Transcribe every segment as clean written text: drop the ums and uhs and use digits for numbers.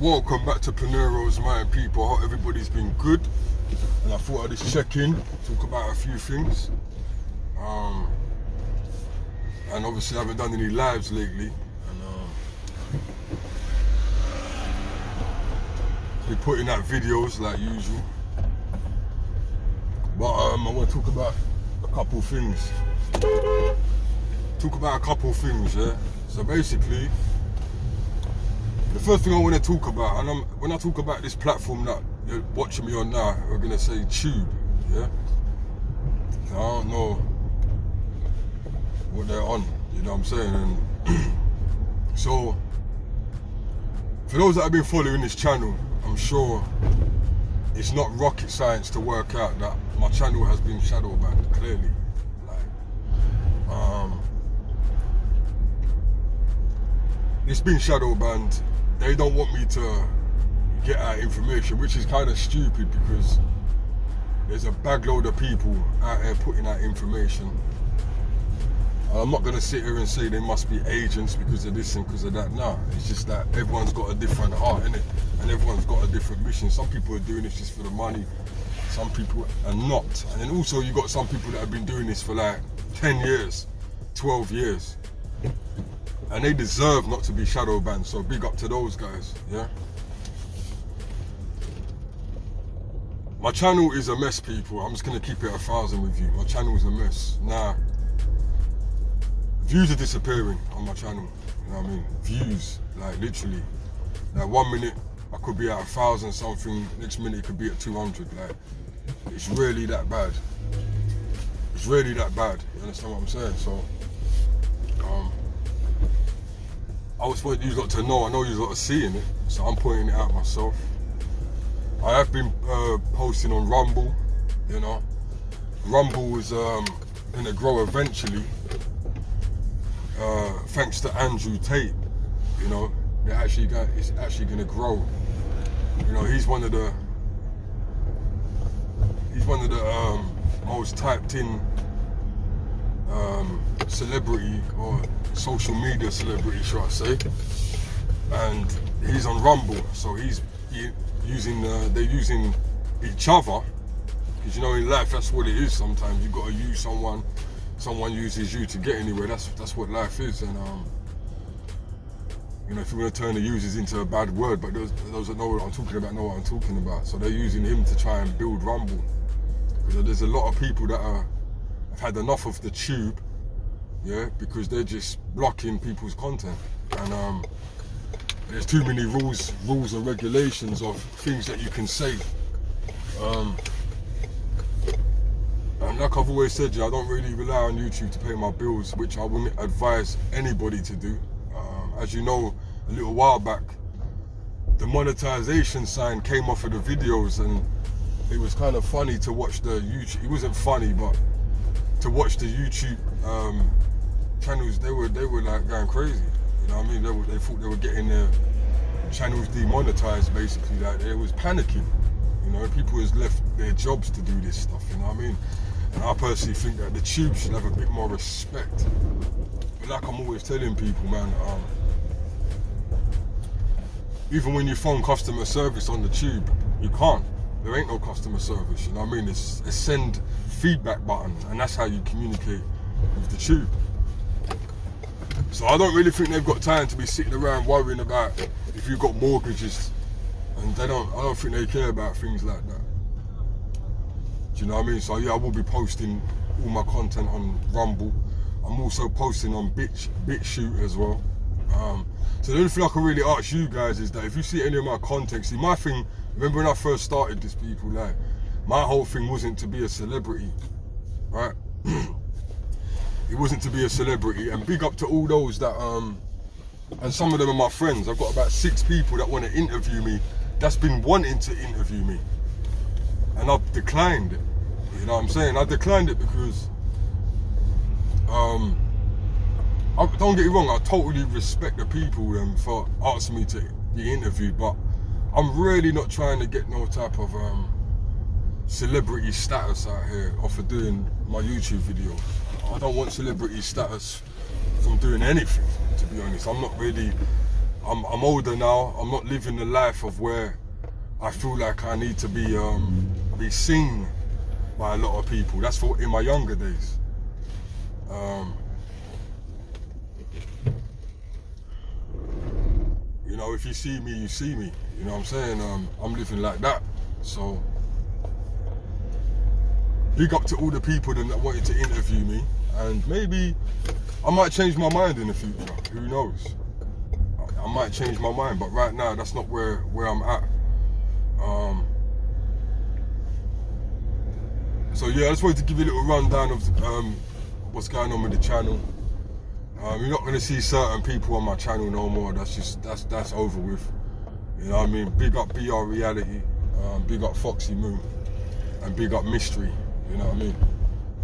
Welcome back to Peniros, my people. I hope everybody's been good. And I thought I'd just check in, talk about a few things. And obviously I haven't done any lives lately. And been putting out videos like usual. But I want to talk about a couple things. Yeah. So basically, the first thing I want to talk about, and when I talk about this platform that you're watching me on now, we're going to say Tube, yeah? I don't know what they're on, you know what I'm saying? And so, for those that have been following this channel, I'm sure it's not rocket science to work out that my channel has been shadow banned, clearly. It's been shadow banned. They don't want me to get out information, which is kind of stupid because there's a bag load of people out there putting out information. I'm not going to sit here and say they must be agents because of this and because of that. No, it's just that everyone's got a different heart, innit? And everyone's got a different mission. Some people are doing this just for the money. Some people are not. And then also you got some people that have been doing this for like 10 years, 12 years. And they deserve not to be shadow banned, so big up to those guys, yeah? My channel is a mess, people. I'm just gonna keep it 1,000 with you. My channel is a mess. Now, views are disappearing on my channel, you know what I mean? Views, like literally. Now 1 minute, I could be at 1,000 something, next minute it could be at 200, like, it's really that bad. It's really that bad, you understand what I'm saying? So, I was wanting you lot to know, I know you lot are seeing it, so I'm pointing it out myself. I have been posting on Rumble, you know. Rumble is gonna grow eventually, thanks to Andrew Tate, you know. It's actually gonna grow. You know, he's one of the most typed in celebrity or social media celebrity, should I say, and he's on Rumble, so they're using each other, because you know in life that's what it is. Sometimes you got to use someone uses you to get anywhere. That's what life is. And you know, if you want to turn the users into a bad word, but those that know what I'm talking about know what I'm talking about. So they're using him to try and build Rumble, because there's a lot of people that have had enough of the Tube, yeah, because they're just blocking people's content, and there's too many rules and regulations of things that you can say. And like I've always said, I don't really rely on YouTube to pay my bills, which I wouldn't advise anybody to do. As you know, a little while back, the monetization sign came off of the videos, and it was kind of funny to watch the YouTube. It wasn't funny, but to watch the YouTube channels, they were like going crazy. You know what I mean? They thought they were getting their channels demonetized, basically. Like, they was panicking. You know, people has left their jobs to do this stuff. You know what I mean? And I personally think that the Tube should have a bit more respect. But like I'm always telling people, man, even when you phone customer service on the Tube, you can't. There ain't no customer service. You know what I mean? It's a send feedback button, and that's how you communicate with the Tube. So I don't really think they've got time to be sitting around worrying about if you've got mortgages, and I don't think they care about things like that. Do you know what I mean? So yeah, I will be posting all my content on Rumble. I'm also posting on BitChute as well. So the only thing I can really ask you guys is that if you see any of my content, see my thing, remember when I first started this, people, like, my whole thing wasn't to be a celebrity, right? It wasn't to be a celebrity, and big up to all those that, and some of them are my friends. I've got about 6 people that want to interview me, that's been wanting to interview me, and I've declined it, you know what I'm saying? I declined it because, don't get me wrong, I totally respect the people for asking me to be interviewed, but I'm really not trying to get no type of celebrity status out here off of doing my YouTube video. I don't want celebrity status from doing anything, to be honest. I'm not really I'm older now. I'm not living the life of where I feel like I need to be seen by a lot of people. That's for in my younger days. You know, if you see me, you see me. You know what I'm saying? I'm living like that. So, big up to all the people that wanted to interview me, and maybe I might change my mind in the future. Who knows? I might change my mind, but right now that's not where I'm at. So yeah, I just wanted to give you a little rundown of what's going on with the channel. You're not going to see certain people on my channel no more. That's over with. You know what I mean? Big up BR Reality, big up Foxy Moon, and big up Mystery. You know what I mean?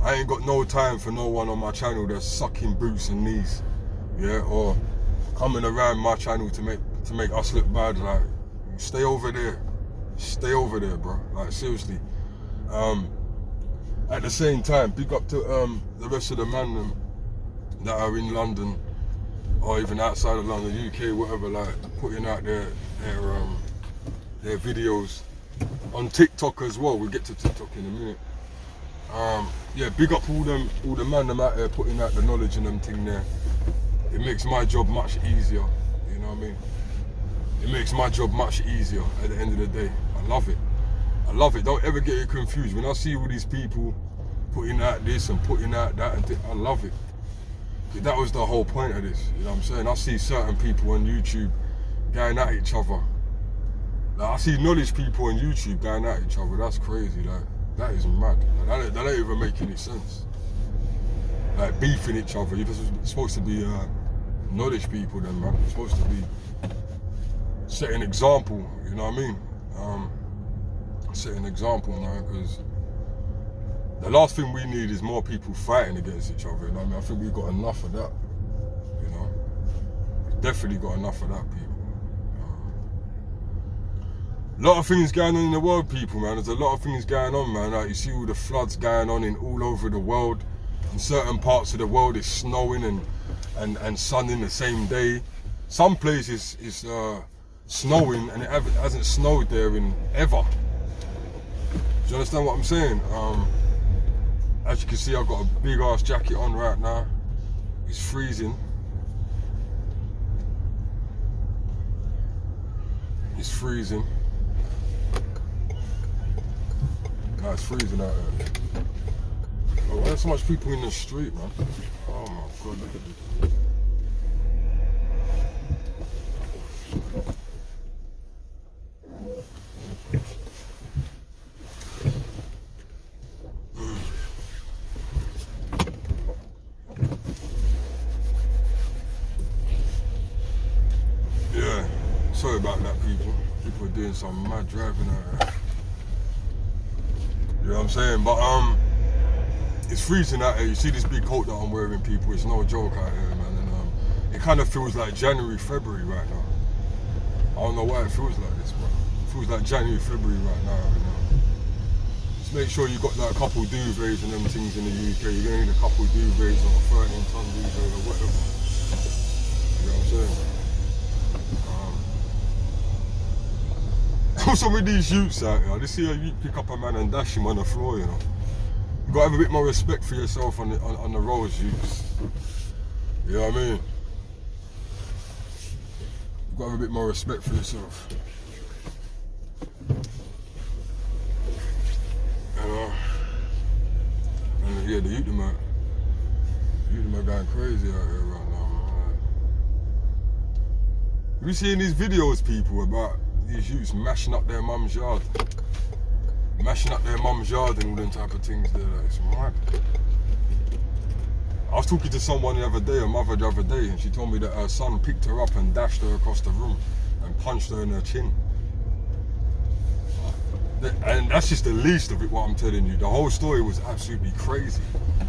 I ain't got no time for no one on my channel that's sucking boots and knees, yeah, or coming around my channel to make us look bad. Like, stay over there, bro. Like, seriously. At the same time, big up to the rest of the man that are in London or even outside of London, UK, whatever, like putting out their videos on TikTok as well. We'll get to TikTok in a minute. Yeah, big up all the man them out there putting out the knowledge and them thing there. It makes my job much easier, you know what I mean? It makes my job much easier at the end of the day. I love it. I love it. Don't ever get it confused. When I see all these people putting out this and putting out that, I love it. That was the whole point of this, you know what I'm saying? I see certain people on YouTube going at each other. Like, I see knowledge people on YouTube going at each other. That's crazy. Like, that is mad. Like, that don't even make any sense. Like, beefing each other. You're supposed to be knowledge people then, man. You're supposed to be setting example, you know what I mean? Set an example, man, because the last thing we need is more people fighting against each other, you know what I mean? I think we've got enough of that, you know? We've definitely got enough of that, people. A lot of things going on in the world, people, man. There's a lot of things going on, man. Like, you see all the floods going on in all over the world. In certain parts of the world, it's snowing and sunning the same day. Some places it's snowing and it hasn't snowed there in ever. Do you understand what I'm saying? As you can see, I've got a big ass jacket on right now. It's freezing. It's freezing. No, it's freezing out there. Oh, why there's so much people in the street, man? Oh my God, look at this. Sorry about that, people. People are doing some mad driving out here. You know what I'm saying? But it's freezing out here. You see this big coat that I'm wearing, people. It's no joke out here, man. And it kind of feels like January, February right now. I don't know why it feels like this, bro. It feels like January, February right now, you know. Just make sure you got like a couple duvets and them things in the UK. You're gonna need a couple duvets or a 13-ton duvet or whatever. You know what I'm saying? Some of these youths out here, I just see a youth pick up a man and dash him on the floor, you know. You gotta have a bit more respect for yourself on the roads, youths. You know what I mean? You gotta have a bit more respect for yourself. You know? And yeah, the youth them are going crazy out here right now, man. You seeing these videos, people, about these youths mashing up their mum's yard. Mashing up their mum's yard and all them type of things there. Like, it's mad. I was talking to someone the other day, a mother the other day, and she told me that her son picked her up and dashed her across the room and punched her in her chin. And that's just the least of it, what I'm telling you. The whole story was absolutely crazy.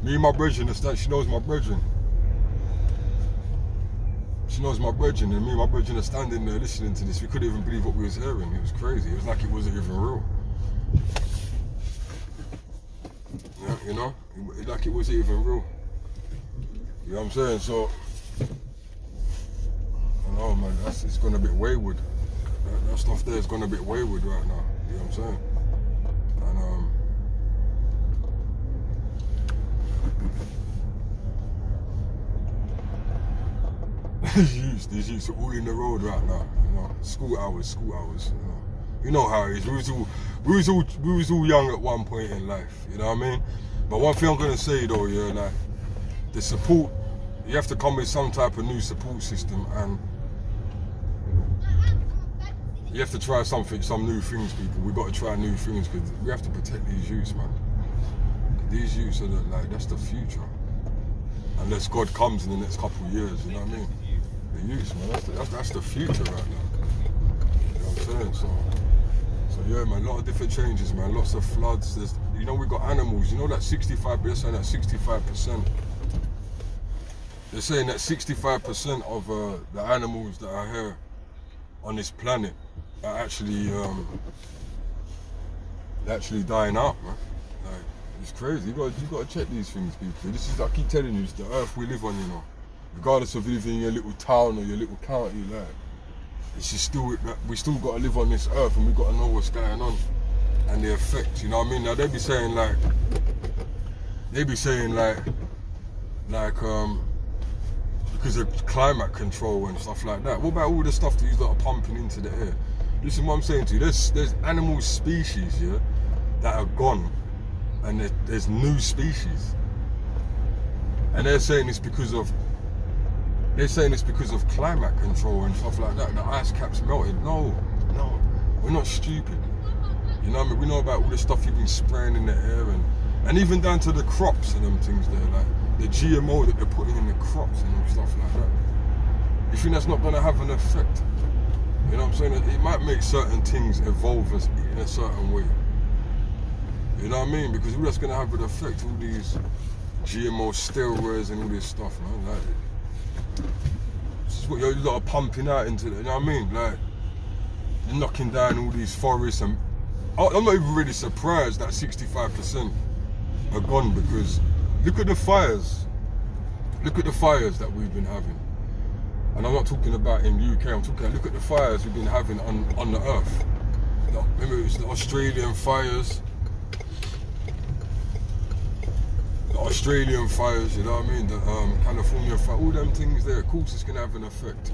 Me and my brethren, she knows my brethren. She knows my brethren, and me and my brethren are standing there listening to this. We couldn't even believe what we was hearing. It was crazy. It was like it wasn't even real. Yeah, you know? Like it wasn't even real. You know what I'm saying? So, I know. know, man, it's gone a bit wayward. That stuff there is gone a bit wayward right now. You know what I'm saying? And these youths are all in the road right now. You know, school hours. You know how it is. We was all young at one point in life. You know what I mean? But one thing I'm gonna say though, yeah, like the support, you have to come with some type of new support system, and you have to try some new things, people. We got to try new things because we have to protect these youths, man. These youths are that's the future. Unless God comes in the next couple of years, you know what I mean? The youths, man, that's the future right now. You know what I'm saying? So yeah, man, a lot of different changes, man. Lots of floods. There's, you know, we got animals. You know that 65%. They're saying that 65%. They're saying that 65% of the animals that are here on this planet are actually dying out, man. Like, it's crazy. You got to check these things, people. This is, I keep telling you, it's the earth we live on, you know. Regardless of living in your little town or your little county, like, it's just still, we still got to live on this earth, and we got to know what's going on and the effects. You know what I mean? Now they be saying because of climate control and stuff like that. What about all the stuff that you lot are pumping into the air? Listen, what I'm saying to you, there's animal species, yeah, that are gone, and there's new species, and they're saying it's because of climate control and stuff like that. The ice caps melted. No, we're not stupid. You know what I mean? We know about all the stuff you've been spraying in the air, and even down to the crops and them things there, like the GMO that they're putting in the crops and stuff like that. You think that's not going to have an effect? You know what I'm saying? It might make certain things evolve in a certain way. You know what I mean? Because all that's going to have an effect, all these GMO steroids and all this stuff, man. Like, this is what you lot are pumping out into it, you know what I mean? Like, you're knocking down all these forests, and I'm not even really surprised that 65% are gone, because look at the fires. Look at the fires that we've been having. And I'm not talking about in UK, I'm talking, look at the fires we've been having on the earth. Remember, it's the Australian fires. The Australian fires, you know what I mean? The California fire, all them things there, of course it's going to have an effect.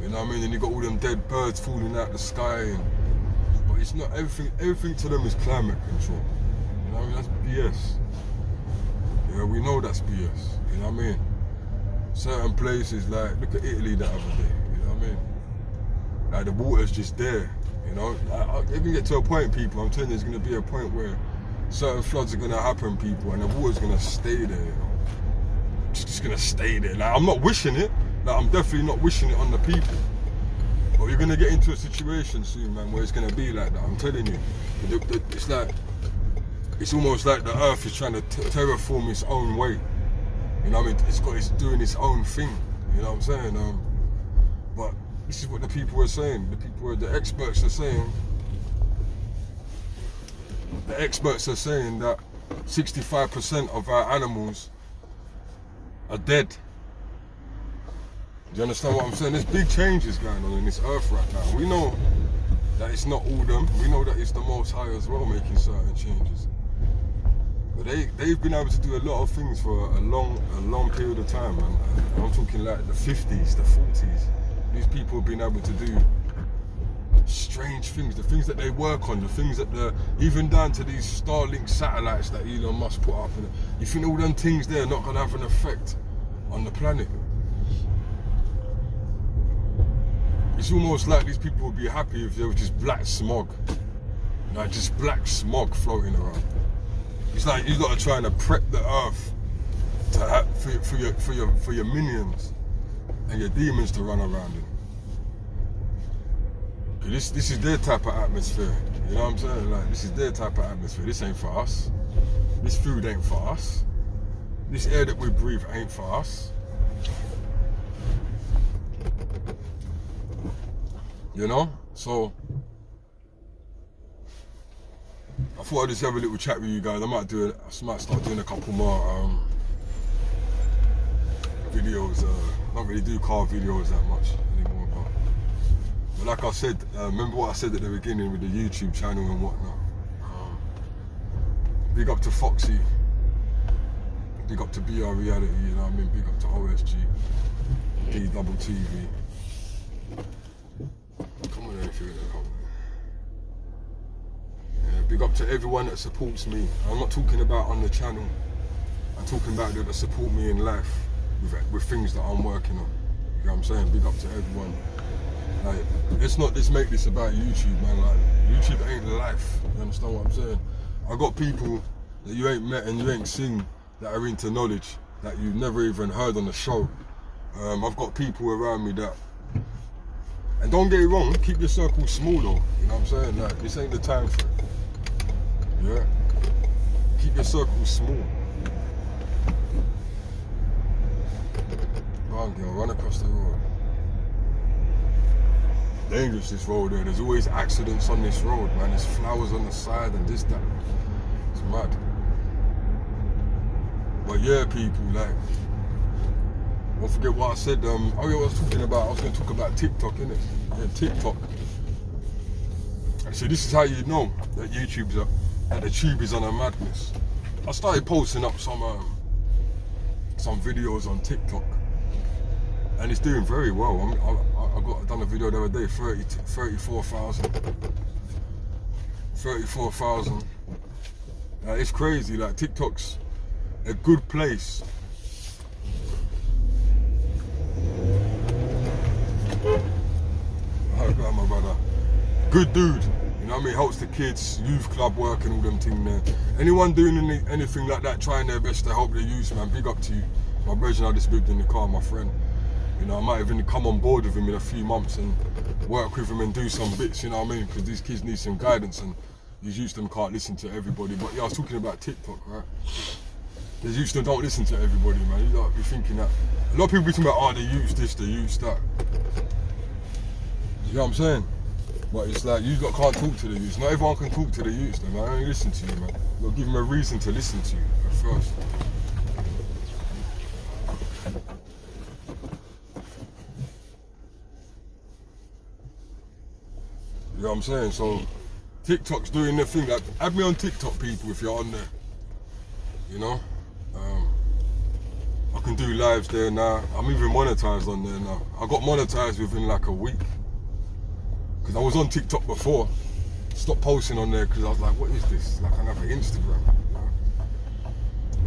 You know what I mean? And you got all them dead birds falling out the sky. But it's not, everything to them is climate control. You know what I mean? That's BS. Yeah, we know that's BS. You know what I mean? Certain places, like, look at Italy the other day. You know what I mean? Like, the water's just there. You know? It can get to a point, people, I'm telling you, there's going to be a point where certain floods are going to happen, people, and the water's going to stay there, you know? It's just going to stay there. Like, I'm not wishing it. Like, I'm definitely not wishing it on the people. But you're going to get into a situation soon, man, where it's going to be like that. I'm telling you. It's like, it's almost like the earth is trying to terraform its own way. You know what I mean? It's doing its own thing. You know what I'm saying? But this is what the people are saying. The experts are saying. The experts are saying that 65% of our animals are dead. Do you understand what I'm saying? There's big changes going on in this earth right now. We know that it's not all them. We know that it's the Most High as well making certain changes. But they've been able to do a lot of things for a long period of time, man. And I'm talking like the 50s, the 40s. These people have been able to do strange things, the things that they work on, the things that even down to these Starlink satellites that Elon Musk put up. You think all them things there are not going to have an effect on the planet? It's almost like these people would be happy if there was just black smog. Like just black smog floating around. It's like you lot are trying to prep the earth for your minions and your demons to run around in. This is their type of atmosphere. You know what I'm saying? Like, this is their type of atmosphere. This ain't for us. This food ain't for us. This air that we breathe ain't for us. You know? So I thought I'd just have a little chat with you guys. I might start doing a couple more videos. I don't really do car videos that much anymore, but But like I said, remember what I said at the beginning with the YouTube channel and whatnot. Big up to Foxy. Big up to BR Reality, you know what I mean? Big up to OSG. D Double TV. Come on, if you're in the comment. Yeah, big up to everyone that supports me. I'm not talking about on the channel. I'm talking about that support me in life with things that I'm working on. You know what I'm saying? Big up to everyone. Like, let's make this about YouTube, man. Like, YouTube ain't life. You understand what I'm saying? I got people that you ain't met and you ain't seen that are into knowledge that you've never even heard on the show. I've got people around me that, and don't get it wrong, keep your circle small though. You know what I'm saying? Like, this ain't the time for it. Yeah. Keep your circle small. Go on, girl, run across the road. Dangerous, this road there. There's always accidents on this road, man. There's flowers on the side and this, that. It's mad. But yeah, people, like, don't forget what I said. Oh yeah, what I was talking about. I was going to talk about TikTok, innit? Yeah, TikTok. So this is how you know that the tube is on a madness. I started posting up some videos on TikTok, and it's doing very well. I done a video the other day, 34,000. 34,000. It's crazy. Like, TikTok's a good place. Oh God, my brother. Good dude. You know what I mean? Helps the kids, youth club work and all them things there. Anyone doing anything like that, trying their best to help the youth, man, big up to you. My brother, I just lived in the car, my friend. You know, I might even come on board with him in a few months and work with him and do some bits, you know what I mean? Because these kids need some guidance and these youths them can't listen to everybody. But yeah, I was talking about TikTok, right? These youths them don't listen to everybody, man. You gotta be thinking that. A lot of people be talking about, oh, the youths this, the youths that. You know what I'm saying? But it's like, you can't talk to the youths. Not everyone can talk to the youths, though, man. I only listen to you, man. You gotta give them a reason to listen to you at first. You know what I'm saying? So, TikTok's doing their thing. Like, add me on TikTok, people, if you're on there. You know? I can do lives there now. I'm even monetized on there now. I got monetized within like a week. Because I was on TikTok before. Stopped posting on there because I was like, what is this? Like another Instagram. You know?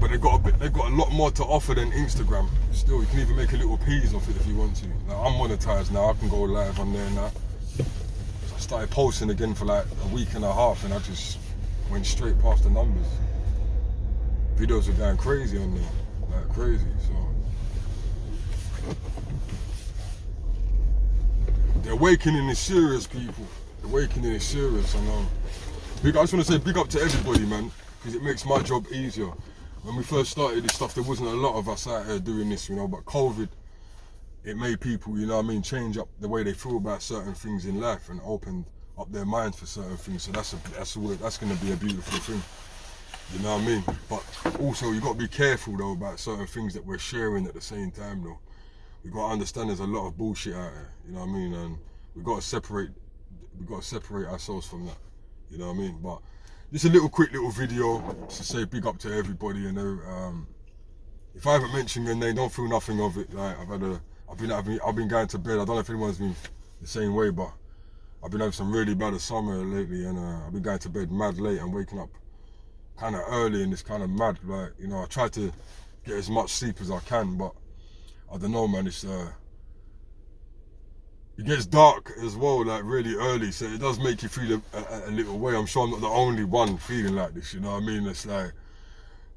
But they got a lot more to offer than Instagram. Still, you can even make a little peas off it if you want to. Like, I'm monetized now. I can go live on there now. So I started posting again for like a week and a half, and I just went straight past the numbers. Videos are going crazy on there, like crazy. So the awakening is serious, people. The awakening is serious, and I just want to say big up to everybody, man, because it makes my job easier. When we first started this stuff, there wasn't a lot of us out here doing this, you know. But COVID, it made people, you know what I mean, change up the way they feel about certain things in life and opened up their minds for certain things. So that's going to be a beautiful thing. You know what I mean? But also, you got to be careful though about certain things that we're sharing at the same time though. We got to understand there's a lot of bullshit out there, you know what I mean? And we got to separate ourselves from that, you know what I mean? But just a quick little video to say big up to everybody, you know. If I haven't mentioned your name, don't feel nothing of it. Like, I've been going to bed. I don't know if anyone's been the same way, but I've been having some really bad summer lately, and I've been going to bed mad late and waking up kind of early, and it's kind of mad. Like, you know, I try to get as much sleep as I can, but I don't know, man. It's it gets dark as well, like really early, so it does make you feel a little way. I'm sure I'm not the only one feeling like this, you know what I mean? It's like,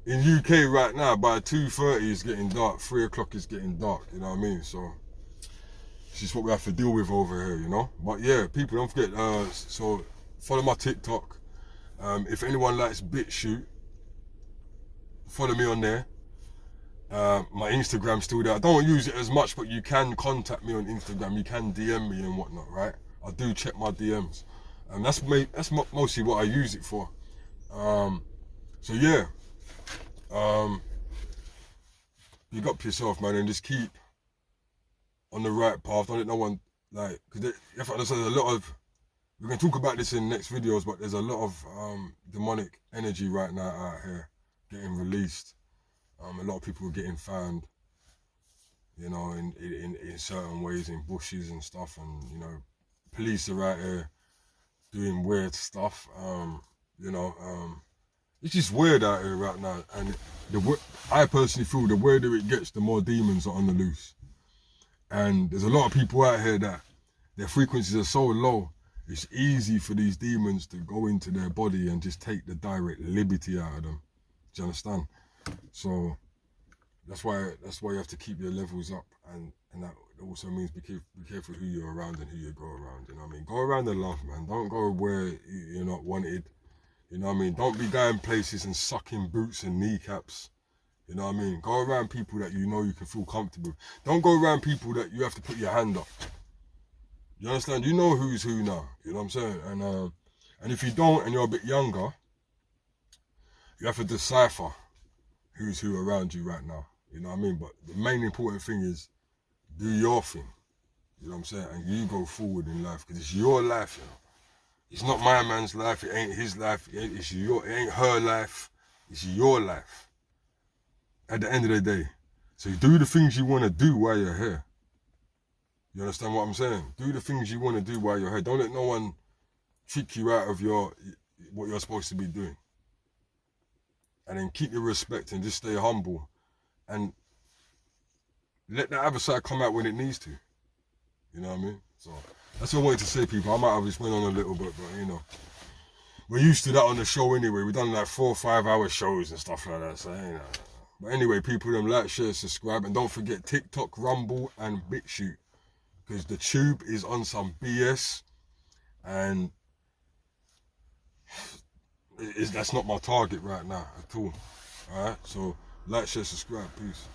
in UK right now, by 2:30 it's getting dark, 3 o'clock is getting dark, you know what I mean? So it's just what we have to deal with over here, you know? But yeah, people, don't forget, so follow my TikTok. If anyone likes BitChute, follow me on there. My Instagram's still there. I don't use it as much, but you can contact me on Instagram. You can DM me and whatnot, right? I do check my DMs. That's mostly what I use it for. So yeah. Big up yourself, man, and just keep on the right path. Don't let no one Like, because there's a lot of, we can talk about this in next videos, but there's a lot of demonic energy right now out here getting released. A lot of people are getting found, you know, in certain ways, in bushes and stuff, and, you know, police are out here doing weird stuff. You know, it's just weird out here right now, and I personally feel the weirder it gets, the more demons are on the loose. And there's a lot of people out here that their frequencies are so low, it's easy for these demons to go into their body and just take the direct liberty out of them. Do you understand? So that's why you have to keep your levels up, and that also means be careful who you're around and who you go around. You know what I mean? Go around the love, man. Don't go where you're not wanted. You know what I mean? Don't be going places and sucking boots and kneecaps. You know what I mean? Go around people that you know you can feel comfortable. Don't go around people that you have to put your hand up. You understand? You know who's who now. You know what I'm saying? And if you don't, and you're a bit younger, you have to decipher who's who around you right now. You know what I mean? But the main important thing is do your thing. You know what I'm saying? And you go forward in life, because it's your life, you know. It's not my man's life. It ain't his life. It ain't her life. It's your life. At the end of the day. So you do the things you want to do while you're here. You understand what I'm saying? Do the things you want to do while you're here. Don't let no one trick you out of what you're supposed to be doing. And then keep your respect and just stay humble. And let the other side come out when it needs to. You know what I mean? So that's what I wanted to say, people. I might have just went on a little bit, but, you know, we're used to that on the show anyway. We've done like 4 or 5 hour shows and stuff like that. So, you know. But anyway, people, like, share, subscribe. And don't forget TikTok, Rumble, and BitChute. Because the tube is on some BS. And that's not my target right now at all. Alright? So, like, share, subscribe. Peace.